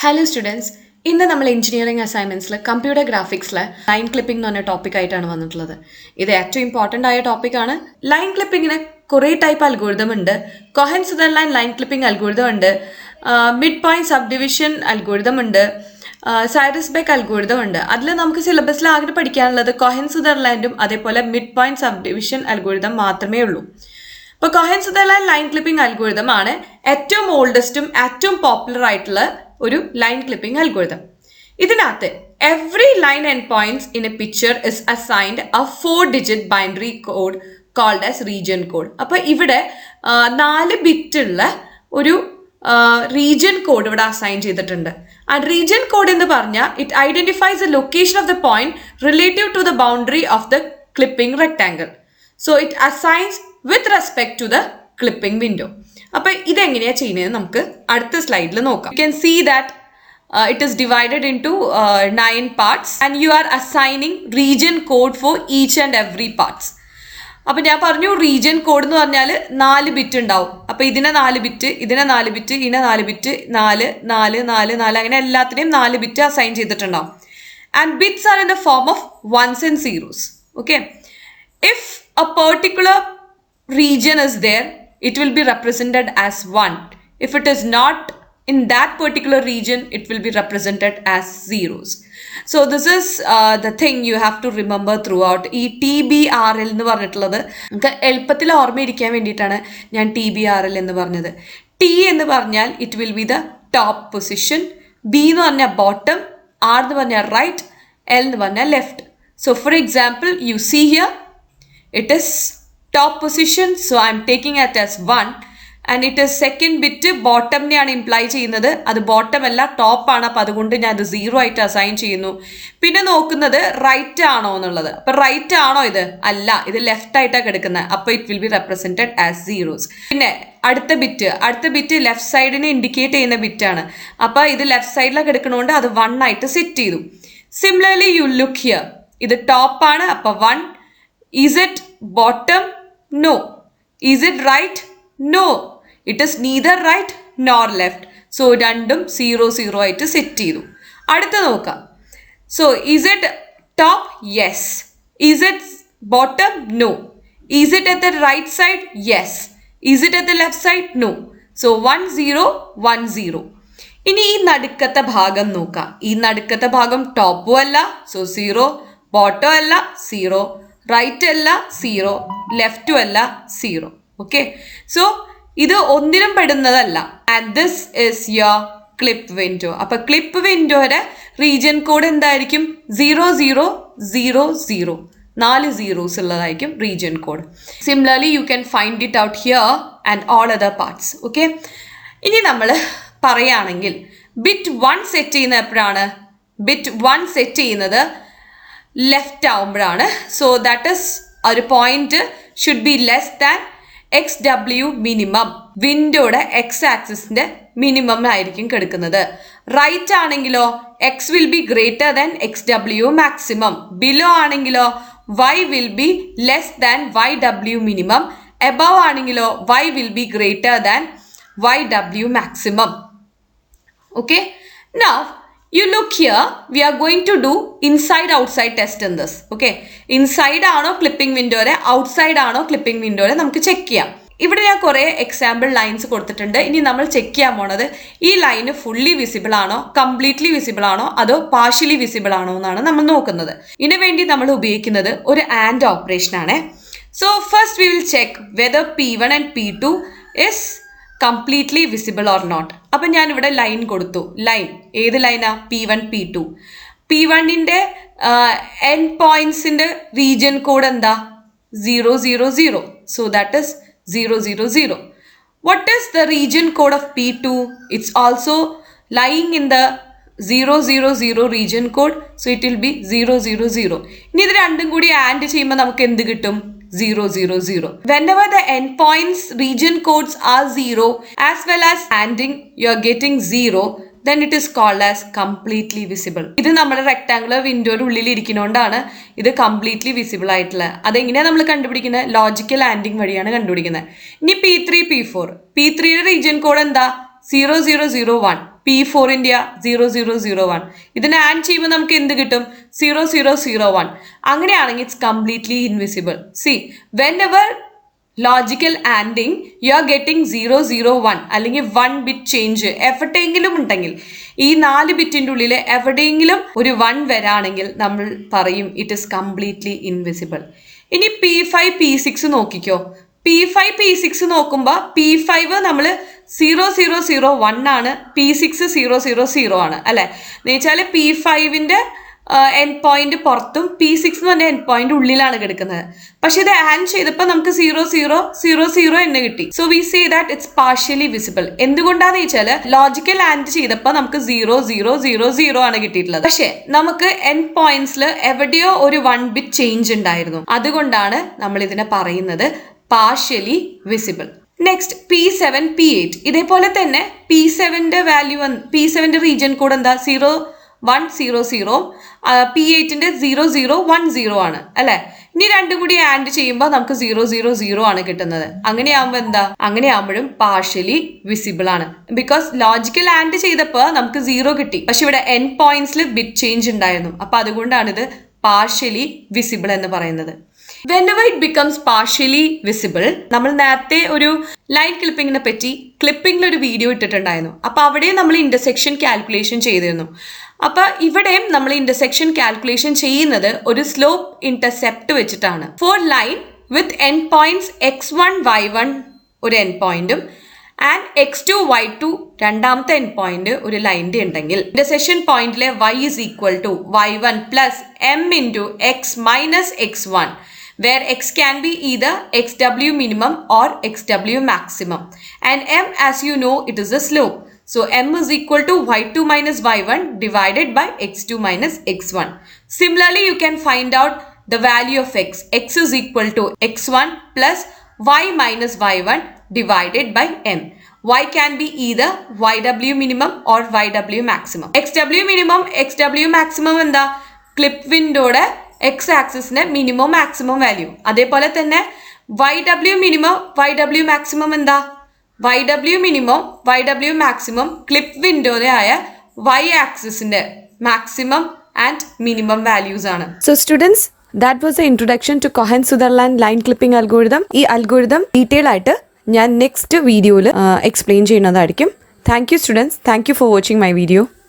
Hello students, ഇന്ന് നമ്മൾ engineering അസൈൻമെന്റ്സിൽ computer ഗ്രാഫിക്സിൽ line clipping എന്ന് പറഞ്ഞ ടോപ്പിക് ആയിട്ടാണ് വന്നിട്ടുള്ളത്. ഇത് ഏറ്റവും ഇമ്പോർട്ടൻ്റ് ആയ ടോപ്പിക്കാണ്. ലൈൻ ക്ലിപ്പിങ്ങിന് കുറേ ടൈപ്പ് അൽഗോരിതം ഉണ്ട്. Cohen Sutherland line clipping algorithm ഉണ്ട്, midpoint subdivision algorithm ഉണ്ട്, സൈറസ് ബെക്ക് അൽഗോരിതം ഉണ്ട്. അതിൽ നമുക്ക് സിലബസിൽ ആകെ പഠിക്കാനുള്ളത് കൊഹൻ സുദർലാൻഡും അതേപോലെ midpoint subdivision algorithm മാത്രമേ ഉള്ളൂ. ഇപ്പോൾ Cohen Sutherland line clipping algorithm ആണ് ഏറ്റവും ഓൾഡസ്റ്റും ഏറ്റവും പോപ്പുലർ ആയിട്ടുള്ള ഒരു ലൈൻ ക്ലിപ്പിംഗ് അൽഗോരിതം. ഇതിനകത്ത് every line end points in a picture is assigned a 4-digit binary code called as region code. അപ്പൊ ഇവിടെ 4 ബിറ്റുള്ള ഒരു റീജിയൻ കോഡ് ഇവിടെ അസൈൻ ചെയ്തിട്ടുണ്ട്. ആ റീജിയൻ കോഡ് എന്ന് പറഞ്ഞാൽ it identifies the location of the point relative to the boundary of the clipping rectangle. So it assigns with respect to the clipping window. അപ്പൊ ഇതെങ്ങനെയാ ചെയ്യുന്നത് നമുക്ക് അടുത്ത സ്ലൈഡിൽ നോക്കാം. You can see that it is divided into 9 parts and you are assigning region code for each and every parts. അപ്പൊ ഞാൻ പറഞ്ഞു റീജിയൻ കോഡ് എന്ന് പറഞ്ഞാൽ 4 ബിറ്റ് ഉണ്ടാവും. അപ്പൊ ഇതിനെ 4 ബിറ്റ്, ഇതിനെ 4 ബിറ്റ്, ഇതിനെ 4 ബിറ്റ്, 4 4 4 4 അങ്ങനെ എല്ലാത്തിനെയും 4 ബിറ്റ് അസൈൻ ചെയ്തിട്ടുണ്ടാവും. And bits are in the form of ones and zeros. Okay, if a particular region is there, it will be represented as 1. If it is not in that particular region, it will be represented as zeros. So this is the thing you have to remember throughout. ഈ TBRL എന്ന് പറഞ്ഞിട്ടുള്ളത് നമുക്ക് എളുപ്പത്തിൽ ഓർമ്മയിരിക്കാൻ വേണ്ടിയിട്ടാണ് ഞാൻ TBRL എന്ന് പറഞ്ഞത്. T എന്ന് പറഞ്ഞാൽ it will be the top position, B എന്ന് പറഞ്ഞാൽ bottom, R എന്ന് പറഞ്ഞാൽ right, L എന്ന് പറഞ്ഞാൽ left. So for example, you see here, it is top position, so I am taking it as 1 and it is second bit bottom നെയാണ് imply ചെയ്യുന്നത്. അത് bottom അല്ല ടോപ്പ് ആണ്, അപ്പൊ അതുകൊണ്ട് ഞാൻ അത് 0 ആയിട്ട് അസൈൻ ചെയ്യുന്നു. പിന്നെ നോക്കുന്നത് റൈറ്റ് ആണോ എന്നുള്ളത്. അപ്പൊ റൈറ്റ് ആണോ ഇത്? അല്ല, ഇത് ലെഫ്റ്റ് ആയിട്ടാണ് കിടക്കുന്നത്. അപ്പൊ it will be represented as zeros. പിന്നെ അടുത്ത ബിറ്റ് ലെഫ്റ്റ് സൈഡിനെ ഇൻഡിക്കേറ്റ് ചെയ്യുന്ന ബിറ്റാണ്. അപ്പൊ ഇത് ലെഫ്റ്റ് സൈഡിലാണ് കിടക്കുന്നതുകൊണ്ട് അത് 1 ആയിട്ട് സെറ്റ് ചെയ്തു. സിമിലർലി യു ലുക്ക് ഹിയർ, ഇത് ടോപ്പ് ആണ്, അപ്പൊ 1. Is it bottom? No. Is it right? No. It is neither right nor left. So രണ്ടും 0 0 ആയിട്ട് സെറ്റ് ചെയ്തു. അടുത്ത നോക്കാം. So is it top? Yes. Is it bottom? No. Is it at the right side? Yes. Is it at the left side? No. So 1 0 1 0. ഇനി ഈ നടുക്കത്തെ ഭാഗം നോക്കാം. ഈ നടുക്കത്തെ ഭാഗം ടോപ്പും അല്ല, സോ 0. ബോട്ടം അല്ല, 0. റൈറ്റ് അല്ല, 0. ലെഫ്റ്റും അല്ല, 0. ഓക്കെ, സോ ഇത് ഒന്നിനും പെടുന്നതല്ല. And this is your clip window. അപ്പൊ ക്ലിപ്പ് വിൻഡോയുടെ റീജിയൻ കോഡ് എന്തായിരിക്കും? 0 0 0 0. 4 zeros ഉള്ളതായിരിക്കും region code. Similarly you can find it out here and all other parts. Okay, ഇനി നമ്മൾ പറയുകയാണെങ്കിൽ ബിറ്റ് 1 സെറ്റ് ചെയ്യുന്നത് എപ്പോഴാണ്? ബിറ്റ് 1 സെറ്റ് ചെയ്യുന്നത് ലെഫ്റ്റ് ആവുമ്പോഴാണ്. സോ ദാറ്റ് ഇസ് ഒരു point should be less than XW minimum. വിൻഡോയുടെ എക്സ് ആക്സിസിന്റെ മിനിമം ആയിരിക്കും കിടക്കുന്നത്. റൈറ്റ് ആണെങ്കിലോ X will be greater than XW maximum. Below ആണെങ്കിലോ Y will be less than YW minimum. Above ആണെങ്കിലോ Y will be greater than YW maximum. Okay, now you look here, we are going to do inside outside test in this. Okay, inside ആണോ clipping വിൻഡോയുടെ, outside ആണോ clipping വിൻഡോയുടെ നമുക്ക് check ചെയ്യാം. ഇവിടെ ഞാൻ കുറെ example lines കൊടുത്തിട്ടുണ്ട്. ഇനി നമ്മൾ ചെക്ക് ചെയ്യാൻ പോണത് ഈ ലൈന് ഫുള്ളി വിസിബിൾ ആണോ, കംപ്ലീറ്റ്ലി വിസിബിൾ ആണോ, അതോ പാർഷ്യലി വിസിബിൾ ആണോ എന്നാണ് നമ്മൾ നോക്കുന്നത്. ഇതിനു വേണ്ടി നമ്മൾ ഉപയോഗിക്കുന്നത് ഒരു ആൻഡ് ഓപ്പറേഷൻ ആണ്. So first we will check whether P1 and P2 is completely visible or not. അപ്പൊ ഞാൻ ഇവിടെ ലൈൻ കൊടുത്തു. ലൈൻ ഏത് ലൈനാ? P1 P2. P1ന്റെ എൻഡ് പോയിന്റ്സിന്റെ റീജിയൻ കോഡ് എന്താ? 0 0 0. So that is 0 0 0. What is the region code of P2? It's also lying in the 0 0 0 region code. So it will be 0 0 0. ഇനി ഇത് രണ്ടും കൂടി ആൻഡ് ചെയ്യുമ്പോൾ നമുക്ക് എന്ത് കിട്ടും? 0 0 0. Whenever the endpoints region codes are 0 as well as ANDing, you are getting 0, then it is called as completely visible. ഇത് നമ്മുടെ റെക്ടാങ്കുലർ വിൻഡോയുടെ ഉള്ളിൽ ഇരിക്കുന്നതുകൊണ്ടാണ് ഇത് കംപ്ലീറ്റ്ലി വിസിബിൾ ആയിട്ടുള്ളത്. അതെങ്ങനെയാണ് നമ്മൾ കണ്ടുപിടിക്കുന്നത്? ലോജിക്കൽ ആൻഡിങ് വഴിയാണ് കണ്ടുപിടിക്കുന്നത്. ഇനി P3 P4. P3യുടെ റീജിയൻ കോഡ് എന്താ? 0 0 0 1. P4 0001. ഇതിനെ ആഡ് ചെയ്യുമ്പോൾ നമുക്ക് എന്ത് കിട്ടും? 0001. അങ്ങനെയാണെങ്കിൽ it's completely invisible. See when logical anding you are getting 001 അല്ലെങ്കിൽ 1 ബിറ്റ് ചേഞ്ച് എവിടെയെങ്കിലും ഉണ്ടെങ്കിൽ, ഈ 4 ബിറ്റിൻ്റെ ഉള്ളിൽ എവിടെയെങ്കിലും ഒരു 1 വരാണെങ്കിൽ നമ്മൾ പറയും ഇറ്റ് ഇസ് കംപ്ലീറ്റ്ലി ഇൻവിസിബിൾ. ഇനി P5 P6 നോക്കിക്കോ. P5 P6 നോക്കുമ്പോൾ P5 നമ്മൾ 0001 ആണ്, P6 000 ആണ് അല്ലെ. എന്ന് വെച്ചാൽ P5ന്റെ എൻഡ് പോയിന്റ് പുറത്തും P6 എന്ന് പറഞ്ഞ എൻഡ് പോയിന്റ് ഉള്ളിലാണ് കിടക്കുന്നത്. പക്ഷെ ഇത് ആഡ് ചെയ്തപ്പോൾ നമുക്ക് 0000 എന്ന് കിട്ടി. So we say that it's partially visible. എന്തുകൊണ്ടാന്ന് വെച്ചാൽ ലോജിക്കൽ ആഡ് ചെയ്തപ്പോൾ നമുക്ക് 0000 ആണ് കിട്ടിയിട്ടുള്ളത്. പക്ഷെ നമുക്ക് എൻഡ് പോയിന്റ്സിൽ എവിടെയോ ഒരു 1 ബിറ്റ് ചേഞ്ച് ഉണ്ടായിരുന്നു. അതുകൊണ്ടാണ് നമ്മൾ ഇതിനെ പറയുന്നത് partially visible. Next P7 P8. ഇതേപോലെ തന്നെ P7ന്റെ വാല്യൂ P7ന്റെ റീജിയൻ കോഡ് എന്താ? 0100. P8ന്റെ 0010 ആണ് അല്ലെ. ഇനി രണ്ടും കൂടി ആഡ് ചെയ്യുമ്പോൾ നമുക്ക് 000 ആണ് കിട്ടുന്നത്. അങ്ങനെയാകുമ്പോൾ എന്താ? അങ്ങനെയാകുമ്പോഴും പാർഷ്യലി വിസിബിൾ ആണ്. ബിക്കോസ് ലോജിക്കൽ ആഡ് ചെയ്തപ്പോൾ നമുക്ക് 0 കിട്ടി, പക്ഷെ ഇവിടെ എൻഡ് പോയിന്റ്സിൽ ബിറ്റ് ചേഞ്ച് ഉണ്ടായിരുന്നു. അപ്പൊ അതുകൊണ്ടാണ് ഇത് പാർഷ്യലി വിസിബിൾ എന്ന് പറയുന്നത്. Whenever it becomes partially visible, നമ്മൾ നേരത്തെ ഒരു ലൈൻ ക്ലിപ്പിങ്ങിനെ പറ്റി ക്ലിപ്പിംഗിൽ ഒരു വീഡിയോ ഇട്ടിട്ടുണ്ടായിരുന്നു. അപ്പൊ അവിടെ നമ്മൾ ഇന്റർസെക്ഷൻ കാൽക്കുലേഷൻ ചെയ്തിരുന്നു. അപ്പൊ ഇവിടെയും നമ്മൾ ഇന്റർസെക്ഷൻ കാൽക്കുലേഷൻ ചെയ്യുന്നത് ഒരു സ്ലോപ്പ് ഇന്റർസെപ്റ്റ് വെച്ചിട്ടാണ്. For line with end points x1 y1 ഒരു എൻഡ് പോയിന്റും ആൻഡ് x2 y2 രണ്ടാമത്തെ എൻഡ് പോയിന്റ് ഒരു ലൈൻ്റെ ഉണ്ടെങ്കിൽ ഇന്റർസെക്ഷൻ പോയിന്റിലെ y is equal to y1 plus m into x minus x1, where x can be either xw minimum or xw maximum, and m, as you know, it is a slope. So m is equal to y2 minus y1 divided by x2 minus x1. Similarly, you can find out the value of x. X is equal to x1 plus y minus y1 divided by m. Y can be either yw minimum or yw maximum. xw minimum, xw maximum എന്താ? Clip വിൻഡോയുടെ x ആക്സിസിന്റെ minimum maximum value. അതേപോലെ തന്നെ YW minimum YW maximum എന്താ? YW minimum YW maximum clip വിൻഡോയുടെ ആയ Y ആക്സിസിന്റെ maximum and minimum values ആണ്. So students, that was the introduction to Cohen-Sutherland line clipping algorithm. ഈ അൽഗോരിതം ഡീറ്റെയിൽ ആയിട്ട് ഞാൻ നെക്സ്റ്റ് വീഡിയോയിൽ എക്സ്പ്ലെയിൻ ചെയ്യുന്നതായിരിക്കും. Thank you students. Thank you for watching my video.